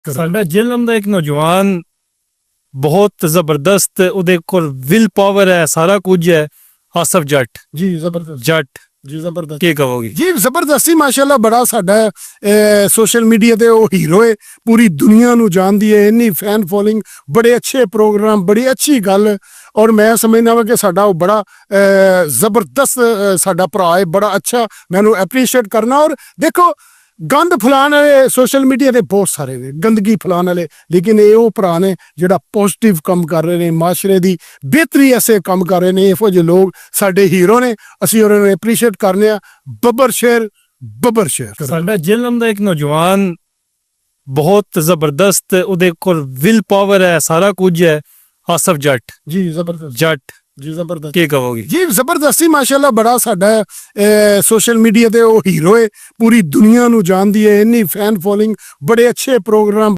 ਸਾਡਾ ਜੇਲਮ ਦਾ ਇੱਕ ਨੌਜਵਾਨ ਬਹੁਤ ਜ਼ਬਰਦਸਤ, ਉਹਦੇ ਕੋਲ ਵਿਲ ਪਾਵਰ ਹੈ, ਸਾਰਾ ਕੁਝ ਹੈ। ਆਸਫ ਜੱਟ ਜੀ ਜ਼ਬਰਦਸਤ ਜੱਟ ਜੀ ਜ਼ਬਰਦਸਤ ਕੀ ਕਹੋਗੇ? ਜੀ ਜ਼ਬਰਦਸਤੀ ਮਾਸ਼ਾਅੱਲਾ ਬੜਾ ਸਾਡਾ ਸੋਸ਼ਲ ਮੀਡੀਆ ਤੇ ਉਹ ਹੀਰੋ ਹੈ, ਪੂਰੀ ਦੁਨੀਆ ਨੂੰ ਜਾਣਦੀ ਹੈ, ਇੰਨੀ ਫੈਨ ਫੋਲੋਇੰਗ, ਬੜੇ ਅੱਛੇ ਪ੍ਰੋਗਰਾਮ, ਬੜੀ ਅੱਛੀ ਗੱਲ। ਔਰ ਮੈਂ ਸਮਝਦਾ ਵਾ ਕਿ ਸਾਡਾ ਉਹ ਬੜਾ ਜ਼ਬਰਦਸਤ ਸਾਡਾ ਭਰਾ ਹੈ, ਬੜਾ ਅੱਛਾ, ਮੈਨੂੰ ਐਪਰੀਸ਼ੀਏਟ ਕਰਨਾ। ਔਰ ਦੇਖੋ ਗੰਦ ਫੈਲਾਉਣ ਵਾਲੇ ਸੋਸ਼ਲ ਮੀਡੀਆ ਤੇ ਬਹੁਤ ਸਾਰੇ ਨੇ, ਗੰਦਗੀ ਫੈਲਾਉਣ ਵਾਲੇ, ਲੇਕਿਨ ਇਹ ਉਹ ਭਰਾ ਨੇ ਜਿਹੜਾ ਪੋਜ਼ਿਟਿਵ ਕੰਮ ਕਰ ਰਹੇ ਨੇ, ਮਾਸ਼ਰੇ ਦੀ ਬਿਹਤਰੀ ਐਸੇ ਕੰਮ ਕਰ ਰਹੇ ਨੇ। ਇਹੋ ਜਿਹੇ ਲੋਕ ਸਾਡੇ ਹੀਰੋ ਨੇ, ਅਸੀਂ ਉਹਨਾਂ ਨੂੰ ਐਪਰੀਸ਼ੀਏਟ ਕਰਨੇ ਆ। ਬੱਬਰ ਸ਼ੇਰ ਸਾਡਾ ਜੇਲਮ ਦਾ ਇੱਕ ਨੌਜਵਾਨ ਬਹੁਤ ਜ਼ਬਰਦਸਤ, ਉਹਦੇ ਕੋਲ ਵਿਲ ਪਾਵਰ ਹੈ, ਸਾਰਾ ਕੁਝ ਹੈ। ਆਸਫ ਜੱਟ ਜੀ ਜ਼ਬਰਦਸਤ ਜੱਟ ਜੀ ਜ਼ਬਰਦਸਤ ਕੀ ਕਹੋਗੇ? ਜੀ ਜ਼ਬਰਦਸਤੀ ਮਾਸ਼ਾਅੱਲਾ ਬੜਾ ਸਾਡਾ ਸੋਸ਼ਲ ਮੀਡੀਆ ਤੇ ਉਹ ਹੀਰੋ ਹੈ, ਪੂਰੀ ਦੁਨੀਆ ਨੂੰ ਜਾਣਦੀ ਹੈ, ਇੰਨੀ ਫੈਨ ਫੋਲੋਇੰਗ, ਬੜੇ ਅੱਛੇ ਪ੍ਰੋਗਰਾਮ।